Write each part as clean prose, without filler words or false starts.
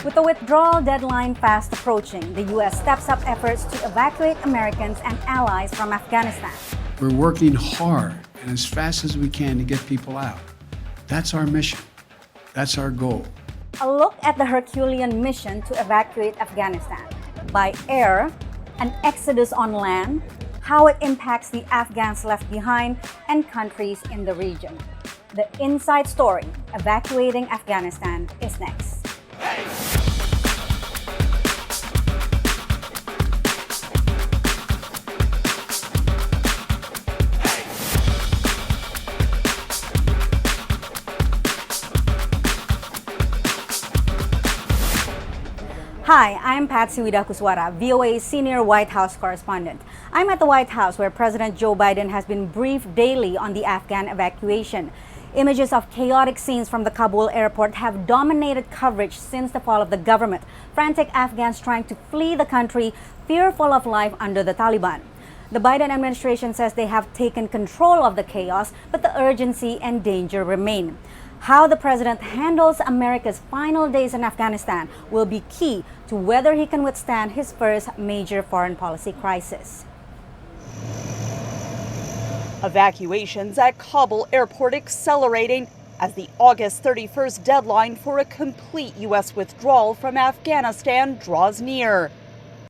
With the withdrawal deadline fast approaching, the U.S. steps up efforts to evacuate Americans and allies from Afghanistan. We're working hard and as fast as we can to get people out. That's our mission. That's our goal. A look at the Herculean mission to evacuate Afghanistan. By air, an exodus on land, how it impacts the Afghans left behind, and countries in the region. The inside story, evacuating Afghanistan, is next. Hi, I'm Patsy Widakuswara, VOA's senior White House correspondent. I'm at the White House where President Joe Biden has been briefed daily on the Afghan evacuation. Images of chaotic scenes from the Kabul airport have dominated coverage since the fall of the government. Frantic Afghans trying to flee the country, fearful of life under the Taliban. The Biden administration says they have taken control of the chaos, but the urgency and danger remain. How the president handles America's final days in Afghanistan will be key to whether he can withstand his first major foreign policy crisis. Evacuations at Kabul airport accelerating as the August 31st deadline for a complete U.S. withdrawal from Afghanistan draws near.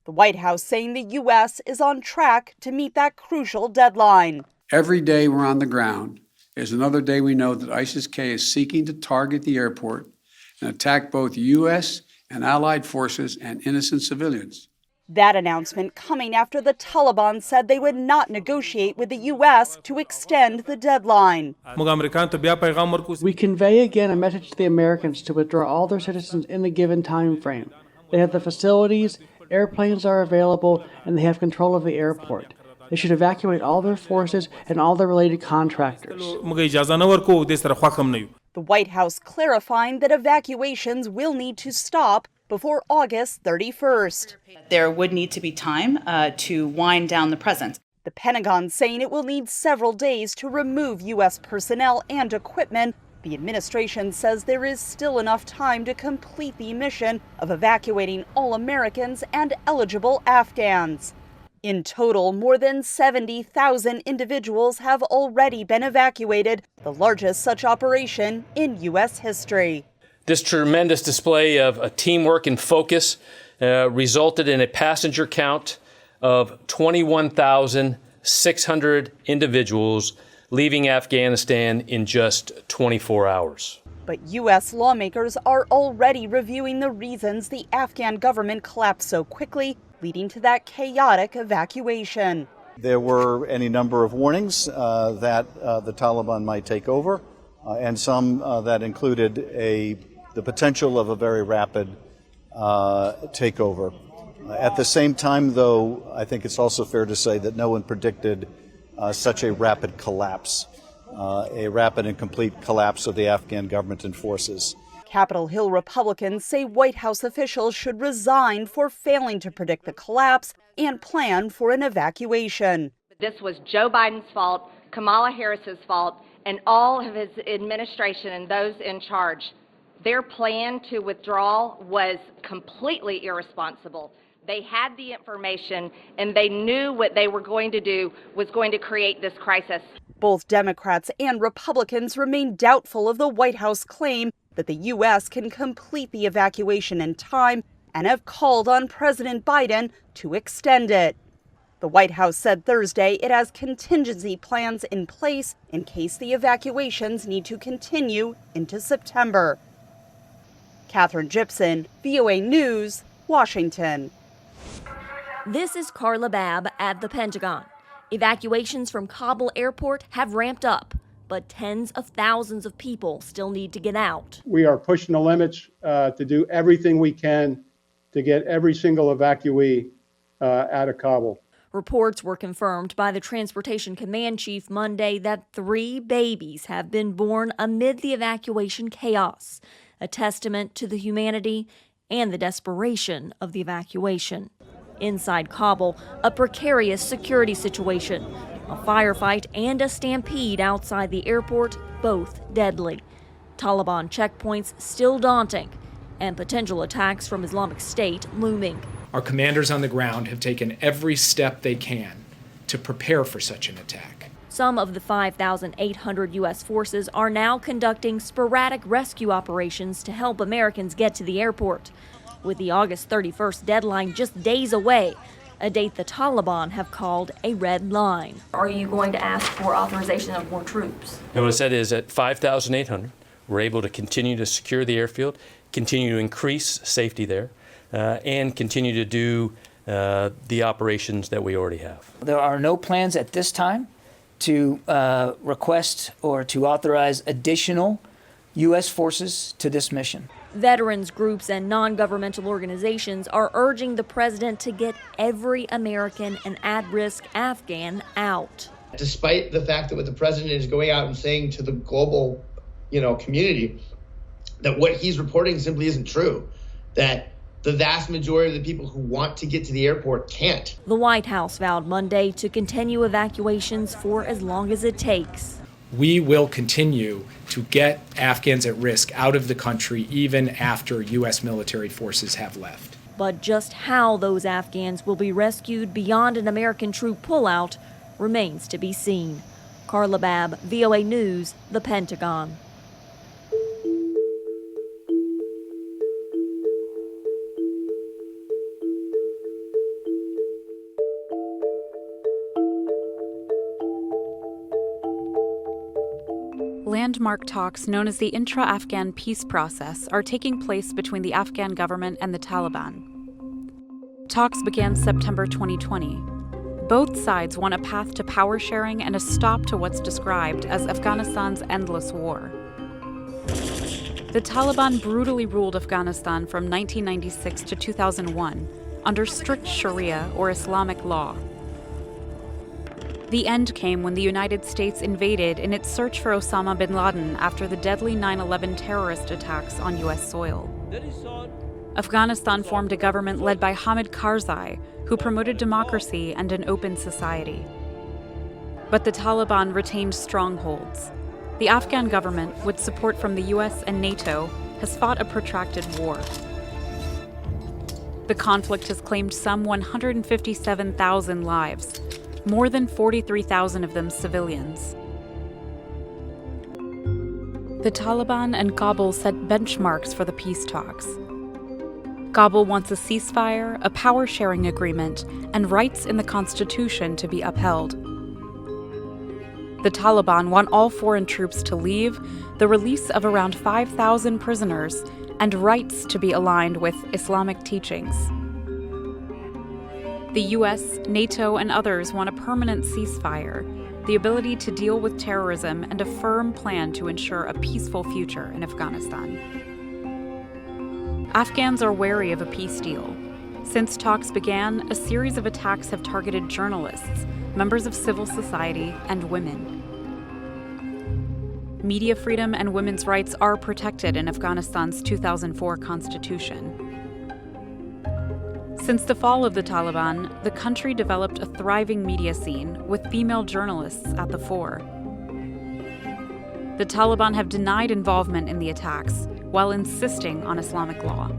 The White House saying the U.S. is on track to meet that crucial deadline. Every day we're on the ground is another day we know that ISIS-K is seeking to target the airport and attack both U.S. and allied forces and innocent civilians. That announcement coming after the Taliban said they would not negotiate with the U.S. to extend the deadline. We convey again a message to the Americans to withdraw all their citizens in the given time frame. They have the facilities, airplanes are available, and they have control of the airport. They should evacuate all their forces and all their related contractors. The White House clarifying that evacuations will need to stop before August 31st. There would need to be time to wind down the presence. The Pentagon saying it will need several days to remove U.S. personnel and equipment. The administration says there is still enough time to complete the mission of evacuating all Americans and eligible Afghans. In total, more than 70,000 individuals have already been evacuated, the largest such operation in U.S. history. This tremendous display of teamwork and focus resulted in a passenger count of 21,600 individuals leaving Afghanistan in just 24 hours. But U.S. lawmakers are already reviewing the reasons the Afghan government collapsed so quickly, leading to that chaotic evacuation. There were any number of warnings that the Taliban might take over, and some that included the potential of a very rapid takeover. At the same time, though, I think it's also fair to say that no one predicted such a rapid collapse, a rapid and complete collapse of the Afghan government and forces. Capitol Hill Republicans say White House officials should resign for failing to predict the collapse and plan for an evacuation. This was Joe Biden's fault, Kamala Harris's fault, and all of his administration and those in charge. Their plan to withdraw was completely irresponsible. They had the information and they knew what they were going to do was going to create this crisis. Both Democrats and Republicans remain doubtful of the White House claim that the U.S. can complete the evacuation in time and have called on President Biden to extend it. The White House said Thursday it has contingency plans in place in case the evacuations need to continue into September. Catherine Gibson, VOA News, Washington. This is Carla Babb at the Pentagon. Evacuations from Kabul airport have ramped up, but tens of thousands of people still need to get out. We are pushing the limits to do everything we can to get every single evacuee out of Kabul. Reports were confirmed by the Transportation Command Chief Monday that 3 babies have been born amid the evacuation chaos, a testament to the humanity and the desperation of the evacuation. Inside Kabul, a precarious security situation, a firefight and a stampede outside the airport, both deadly. Taliban checkpoints still daunting, and potential attacks from Islamic State looming. Our commanders on the ground have taken every step they can to prepare for such an attack. Some of the 5,800 U.S. forces are now conducting sporadic rescue operations to help Americans get to the airport. With the August 31st deadline just days away, a date the Taliban have called a red line. Are you going to ask for authorization of more troops? And what I said is at 5,800, we're able to continue to secure the airfield, continue to increase safety there, and continue to do the operations that we already have. There are no plans at this time to request or to authorize additional U.S. forces to this mission. Veterans groups and non-governmental organizations are urging the president to get every American and at-risk Afghan out. Despite the fact that what the president is going out and saying to the global, community, that what he's reporting simply isn't true, that the vast majority of the people who want to get to the airport can't. The White House vowed Monday to continue evacuations for as long as it takes. We will continue to get Afghans at risk out of the country even after U.S. military forces have left. But just how those Afghans will be rescued beyond an American troop pullout remains to be seen. Carla Babb, VOA News, The Pentagon. Landmark talks known as the intra-Afghan peace process are taking place between the Afghan government and the Taliban. Talks began September 2020. Both sides want a path to power sharing and a stop to what's described as Afghanistan's endless war. The Taliban brutally ruled Afghanistan from 1996 to 2001 under strict Sharia or Islamic law. The end came when the United States invaded in its search for Osama bin Laden after the deadly 9/11 terrorist attacks on U.S. soil. Afghanistan formed a government led by Hamid Karzai, who promoted democracy and an open society. But the Taliban retained strongholds. The Afghan government, with support from the U.S. and NATO, has fought a protracted war. The conflict has claimed some 157,000 lives, more than 43,000 of them civilians. The Taliban and Kabul set benchmarks for the peace talks. Kabul wants a ceasefire, a power-sharing agreement, and rights in the constitution to be upheld. The Taliban want all foreign troops to leave, the release of around 5,000 prisoners, and rights to be aligned with Islamic teachings. The US, NATO, and others want a permanent ceasefire, the ability to deal with terrorism, and a firm plan to ensure a peaceful future in Afghanistan. Afghans are wary of a peace deal. Since talks began, a series of attacks have targeted journalists, members of civil society, and women. Media freedom and women's rights are protected in Afghanistan's 2004 constitution. Since the fall of the Taliban, the country developed a thriving media scene with female journalists at the fore. The Taliban have denied involvement in the attacks while insisting on Islamic law.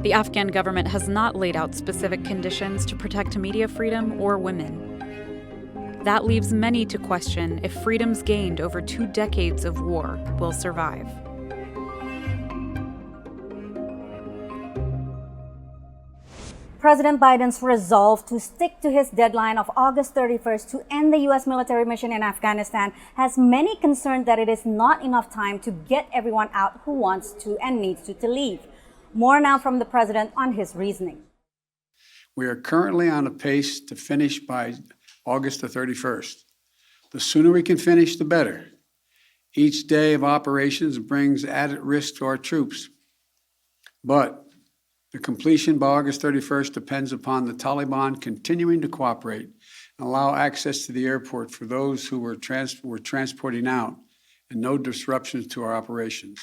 The Afghan government has not laid out specific conditions to protect media freedom or women. That leaves many to question if freedoms gained over 2 decades of war will survive. President Biden's resolve to stick to his deadline of August 31st to end the U.S. military mission in Afghanistan has many concerned that it is not enough time to get everyone out who wants to and needs to leave. More now from the president on his reasoning. We are currently on a pace to finish by August the 31st. The sooner we can finish, the better. Each day of operations brings added risk to our troops. But the completion by August 31st depends upon the Taliban continuing to cooperate and allow access to the airport for those who we're transporting out and no disruptions to our operations.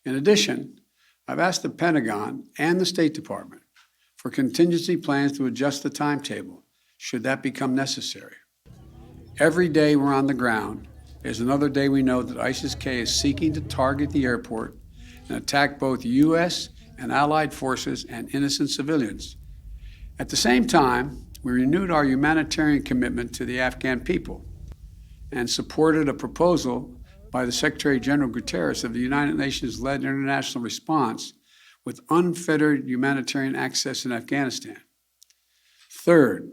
In addition, I've asked the Pentagon and the State Department for contingency plans to adjust the timetable should that become necessary. Every day we're on the ground is another day we know that ISIS-K is seeking to target the airport and attacked both U.S. and allied forces and innocent civilians. At the same time, we renewed our humanitarian commitment to the Afghan people and supported a proposal by the Secretary General Guterres of the United Nations-led international response with unfettered humanitarian access in Afghanistan. Third,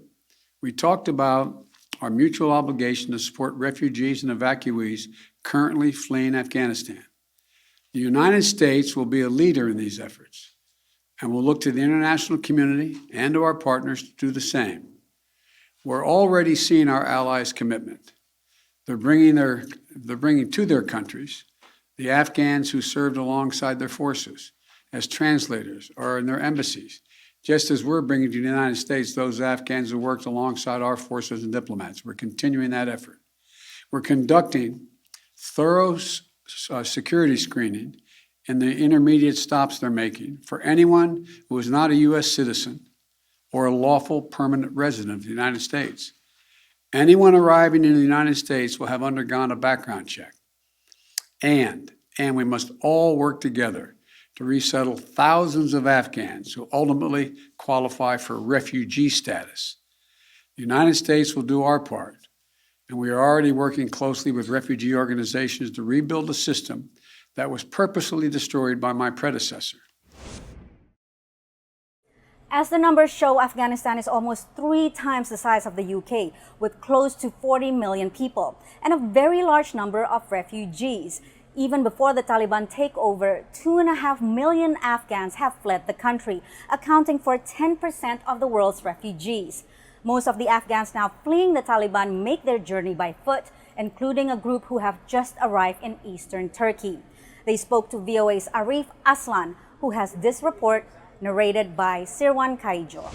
we talked about our mutual obligation to support refugees and evacuees currently fleeing Afghanistan. The United States will be a leader in these efforts, and will look to the international community and to our partners to do the same. We're already seeing our allies' commitment. They're bringing to their countries the Afghans who served alongside their forces as translators or in their embassies, just as we're bringing to the United States those Afghans who worked alongside our forces and diplomats. We're continuing that effort. We're conducting thorough security screening in the intermediate stops they're making for anyone who is not a U.S. citizen or a lawful permanent resident of the United States. Anyone arriving in the United States will have undergone a background check. And we must all work together to resettle thousands of Afghans who ultimately qualify for refugee status. The United States will do our part, and we are already working closely with refugee organizations to rebuild a system that was purposely destroyed by my predecessor. As the numbers show, Afghanistan is almost 3 times the size of the UK, with close to 40 million people and a very large number of refugees. Even before the Taliban takeover, 2.5 million Afghans have fled the country, accounting for 10% of the world's refugees. Most of the Afghans now fleeing the Taliban make their journey by foot, including a group who have just arrived in eastern Turkey. They spoke to VOA's Arif Aslan, who has this report narrated by Sirwan Kaijo.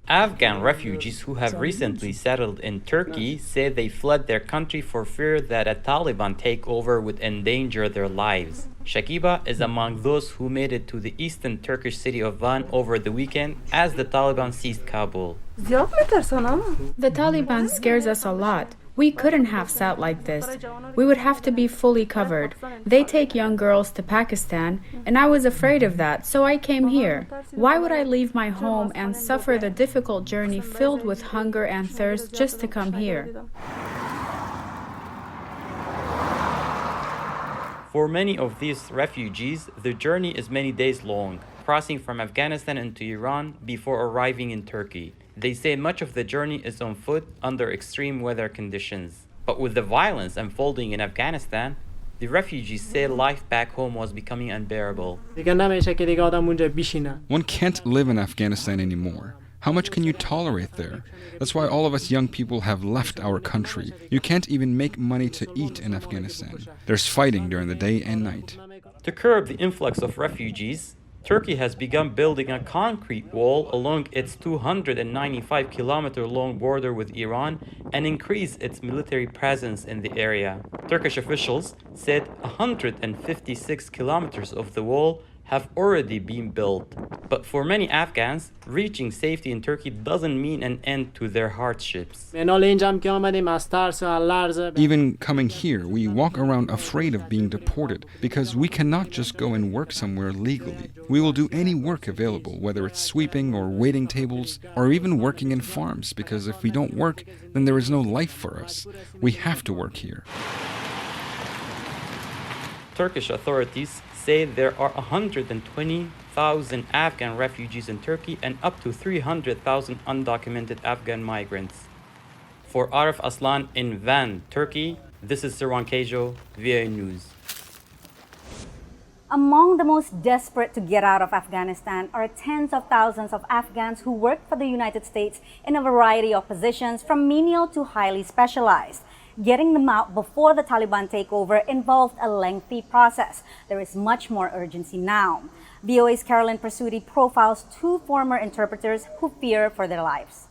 Afghan refugees who have recently settled in Turkey say they fled their country for fear that a Taliban takeover would endanger their lives. Shakiba is among those who made it to the eastern Turkish city of Van over the weekend as the Taliban seized Kabul. The Taliban scares us a lot. We couldn't have sat like this. We would have to be fully covered. They take young girls to Pakistan, and I was afraid of that, so I came here. Why would I leave my home and suffer the difficult journey filled with hunger and thirst just to come here? For many of these refugees, the journey is many days long, crossing from Afghanistan into Iran before arriving in Turkey. They say much of the journey is on foot under extreme weather conditions. But with the violence unfolding in Afghanistan, the refugees say life back home was becoming unbearable. One can't live in Afghanistan anymore. How much can you tolerate there? That's why all of us young people have left our country. You can't even make money to eat in Afghanistan. There's fighting during the day and night. To curb the influx of refugees, Turkey has begun building a concrete wall along its 295-kilometer-long border with Iran and increase its military presence in the area. Turkish officials said 156 kilometers of the wall have already been built. But for many Afghans, reaching safety in Turkey doesn't mean an end to their hardships. Even coming here, we walk around afraid of being deported because we cannot just go and work somewhere legally. We will do any work available, whether it's sweeping or waiting tables or even working in farms, because if we don't work, then there is no life for us. We have to work here. Turkish authorities say there are 120,000 Afghan refugees in Turkey and up to 300,000 undocumented Afghan migrants. For Arif Aslan in Van, Turkey, this is Sirwan Kaijo, VOA News. Among the most desperate to get out of Afghanistan are tens of thousands of Afghans who work for the United States in a variety of positions, from menial to highly specialized. Getting them out before the Taliban takeover involved a lengthy process. There is much more urgency now. VOA's Carolyn Persuti profiles 2 former interpreters who fear for their lives.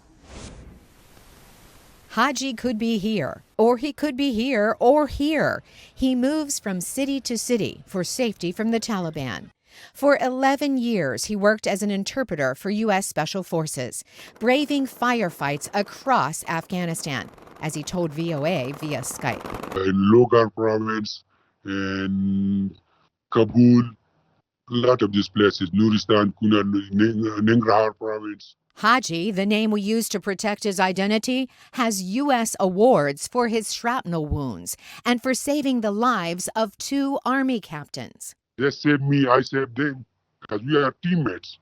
Haji could be here, or he could be here, or here. He moves from city to city for safety from the Taliban. For 11 years, he worked as an interpreter for U.S. Special Forces, braving firefights across Afghanistan, as he told VOA via Skype. In Logar province, in Kabul, lot of these places, Nuristan, Kunar, Nangarhar province. Haji, the name we use to protect his identity, has U.S. awards for his shrapnel wounds and for saving the lives of 2 Army captains. They saved me, I saved them, because we are teammates.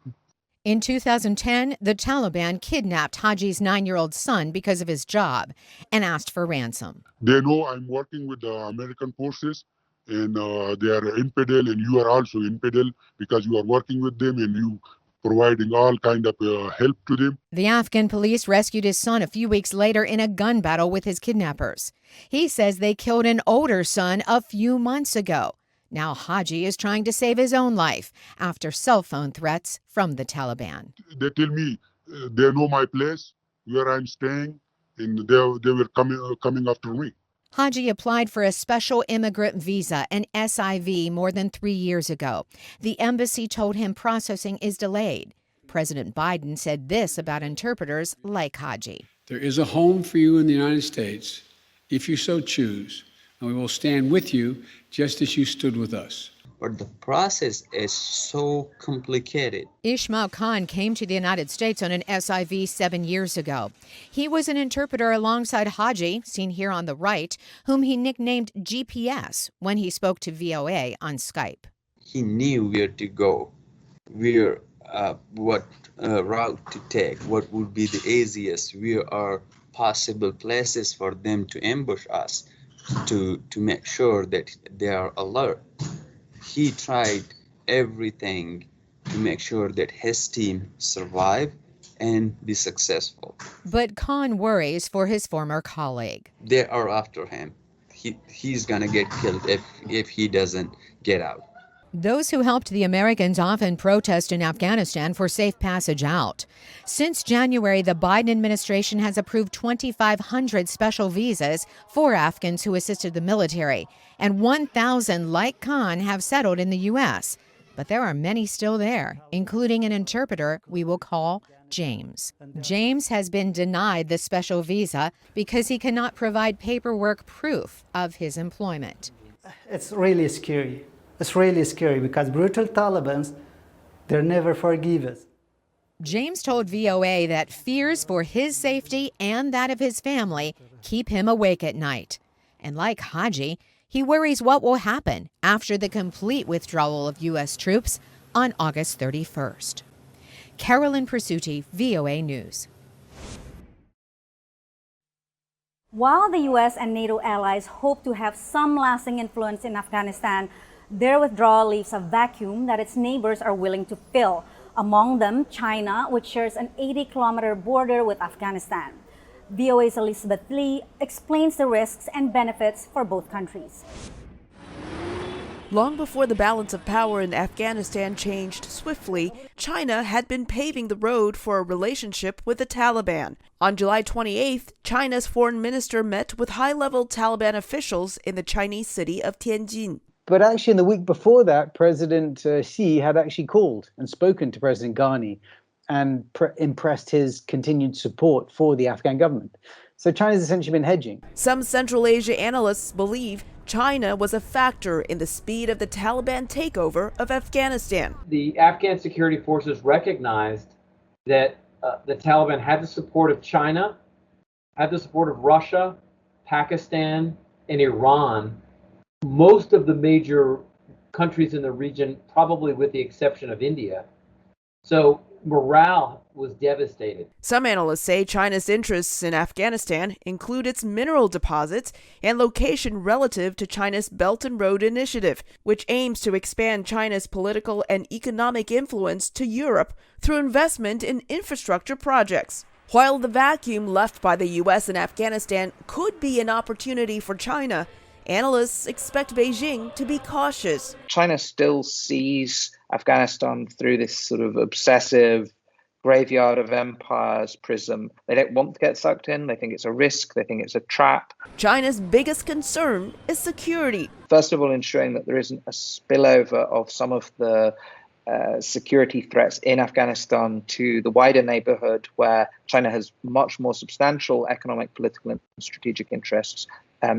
In 2010, the Taliban kidnapped Haji's 9-year-old son because of his job and asked for ransom. They know I'm working with the American forces, and they are infidel, and you are also infidel because you are working with them and you providing all kind of help to them. The Afghan police rescued his son a few weeks later in a gun battle with his kidnappers. He says they killed an older son a few months ago. Now Haji is trying to save his own life after cell phone threats from the Taliban. They tell me they know my place, where I'm staying, and they were coming after me. Haji applied for a special immigrant visa, an SIV, more than 3 years ago. The embassy told him processing is delayed. President Biden said this about interpreters like Haji. There is a home for you in the United States, if you so choose, and we will stand with you just as you stood with us. But the process is so complicated. Ismail Khan came to the United States on an SIV 7 years ago. He was an interpreter alongside Haji, seen here on the right, whom he nicknamed GPS when he spoke to VOA on Skype. He knew where to go, what route to take, what would be the easiest, where are possible places for them to ambush us, to make sure that they are alert. He tried everything to make sure that his team survive and be successful. But Khan worries for his former colleague. They are after him. He's gonna get killed if he doesn't get out. Those who helped the Americans often protest in Afghanistan for safe passage out. Since January, the Biden administration has approved 2,500 special visas for Afghans who assisted the military, and 1,000 like Khan have settled in the U.S. But there are many still there, including an interpreter we will call James. James has been denied the special visa because he cannot provide paperwork proof of his employment. It's really scary. It's really scary because brutal Taliban, they'll never forgive us. James told VOA that fears for his safety and that of his family keep him awake at night. And like Haji, he worries what will happen after the complete withdrawal of U.S. troops on August 31st. Carolyn Persutti, VOA News. While the U.S. and NATO allies hope to have some lasting influence in Afghanistan, their withdrawal leaves a vacuum that its neighbors are willing to fill. Among them, China, which shares an 80-kilometer border with Afghanistan. VOA's Elizabeth Lee explains the risks and benefits for both countries. Long before the balance of power in Afghanistan changed swiftly, China had been paving the road for a relationship with the Taliban. On July 28th, China's foreign minister met with high-level Taliban officials in the Chinese city of Tianjin. But actually, in the week before that, President Xi had actually called and spoken to President Ghani and impressed his continued support for the Afghan government. So China's essentially been hedging. Some Central Asia analysts believe China was a factor in the speed of the Taliban takeover of Afghanistan. The Afghan security forces recognized that the Taliban had the support of China, had the support of Russia, Pakistan, and Iran. Most of the major countries in the region, probably with the exception of India. So morale was devastated. Some analysts say China's interests in Afghanistan include its mineral deposits and location relative to China's Belt and Road Initiative, which aims to expand China's political and economic influence to Europe through investment in infrastructure projects. While the vacuum left by the U.S. in Afghanistan could be an opportunity for China, analysts expect Beijing to be cautious. China still sees Afghanistan through this sort of obsessive graveyard of empires prism. They don't want to get sucked in. They think it's a risk. They think it's a trap. China's biggest concern is security. First of all, ensuring that there isn't a spillover of some of the security threats in Afghanistan to the wider neighborhood, where China has much more substantial economic, political, and strategic interests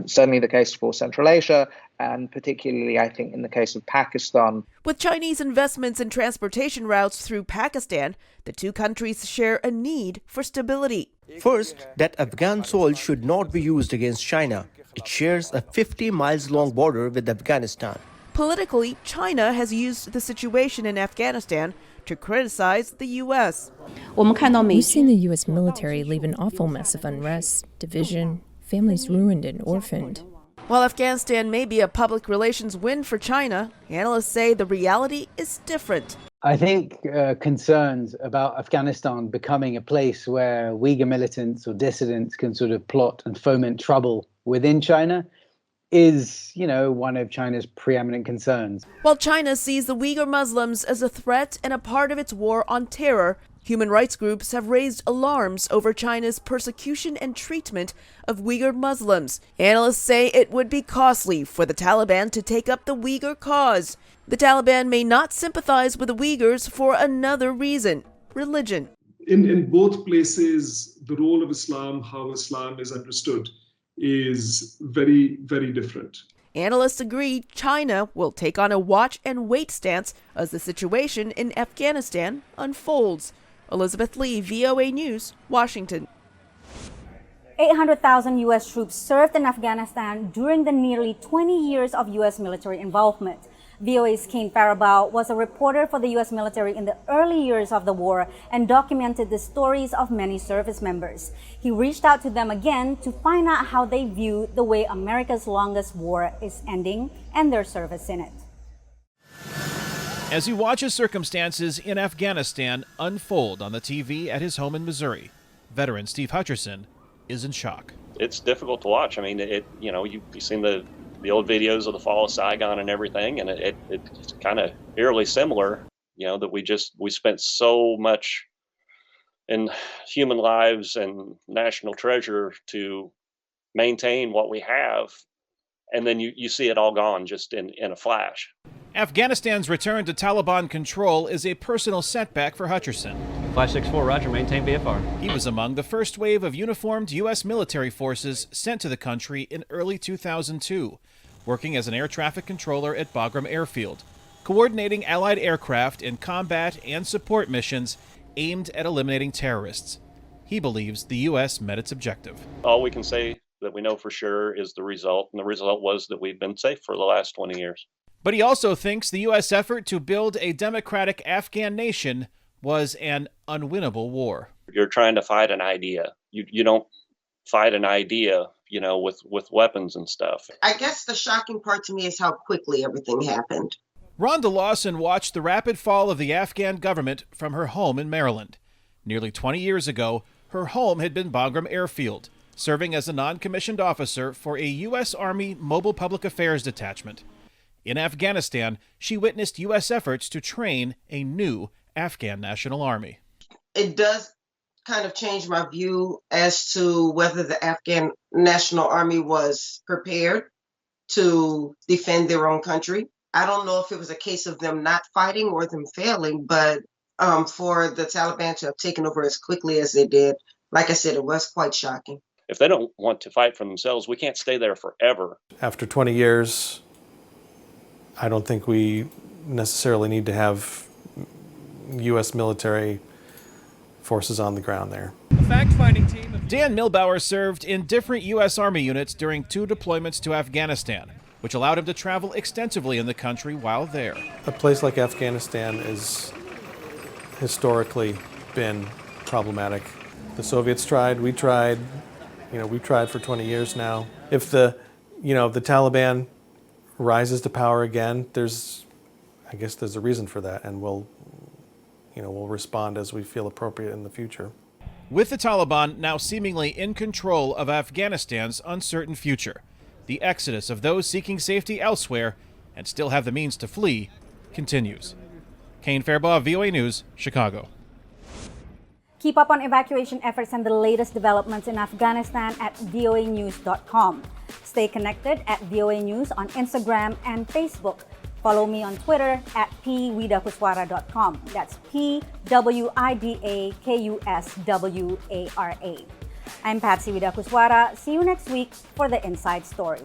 Certainly the case for Central Asia, and particularly, I think, in the case of Pakistan. With Chinese investments in transportation routes through Pakistan, the two countries share a need for stability. First, that Afghan soil should not be used against China. It shares a 50 miles long border with Afghanistan. Politically, China has used the situation in Afghanistan to criticize the U.S. We've seen the U.S. military leave an awful mess of unrest, division, families ruined and orphaned. While Afghanistan may be a public relations win for China, analysts say the reality is different. I think concerns about Afghanistan becoming a place where Uyghur militants or dissidents can sort of plot and foment trouble within China is, one of China's preeminent concerns. While China sees the Uyghur Muslims as a threat and a part of its war on terror, human rights groups have raised alarms over China's persecution and treatment of Uyghur Muslims. Analysts say it would be costly for the Taliban to take up the Uyghur cause. The Taliban may not sympathize with the Uyghurs for another reason: religion. In both places, the role of Islam, how Islam is understood, is very, very different. Analysts agree China will take on a watch-and-wait stance as the situation in Afghanistan unfolds. Elizabeth Lee, VOA News, Washington. 800,000 U.S. troops served in Afghanistan during the nearly 20 years of U.S. military involvement. VOA's Kane Faribault was a reporter for the U.S. military in the early years of the war and documented the stories of many service members. He reached out to them again to find out how they view the way America's longest war is ending and their service in it. As he watches circumstances in Afghanistan unfold on the TV at his home in Missouri, veteran Steve Hutcherson is in shock. It's difficult to watch. I mean, you've seen the old videos of the fall of Saigon and everything, and it's kind of eerily similar, that we spent so much in human lives and national treasure to maintain what we have, and then you see it all gone just in a flash. Afghanistan's return to Taliban control is a personal setback for Hutcherson. 564, roger, maintain BFR. He was among the first wave of uniformed U.S. military forces sent to the country in early 2002, working as an air traffic controller at Bagram Airfield, coordinating Allied aircraft in combat and support missions aimed at eliminating terrorists. He believes the U.S. met its objective. All we can say that we know for sure is the result, and the result was that we've been safe for the last 20 years. But he also thinks the U.S. effort to build a democratic Afghan nation was an unwinnable war. You're trying to fight an idea. You don't fight an idea, with weapons and stuff. I guess the shocking part to me is how quickly everything happened. Rhonda Lawson watched the rapid fall of the Afghan government from her home in Maryland. Nearly 20 years ago, her home had been Bagram Airfield, serving as a non-commissioned officer for a U.S. Army Mobile Public Affairs Detachment. In Afghanistan, she witnessed U.S. efforts to train a new Afghan National Army. It does kind of change my view as to whether the Afghan National Army was prepared to defend their own country. I don't know if it was a case of them not fighting or them failing, but for the Taliban to have taken over as quickly as they did, like I said, it was quite shocking. If they don't want to fight for themselves, we can't stay there forever. After 20 years, I don't think we necessarily need to have U.S. military forces on the ground there. A fact-finding team of Dan Milbauer served in different U.S. Army units during 2 deployments to Afghanistan, which allowed him to travel extensively in the country while there. A place like Afghanistan has historically been problematic. The Soviets tried, we tried, we've tried for 20 years now. If the Taliban rises to power again, I guess there's a reason for that, and we'll respond as we feel appropriate in the future. With the Taliban now seemingly in control of Afghanistan's uncertain future, the exodus of those seeking safety elsewhere and still have the means to flee continues. Kane Faribault, VOA News, Chicago. Keep up on evacuation efforts and the latest developments in Afghanistan at voanews.com. Stay connected at VOA News on Instagram and Facebook. Follow me on Twitter at pwidakuswara.com. That's PWIDAKUSWARA. I'm Patsy Widakuswara. See you next week for the Inside Story.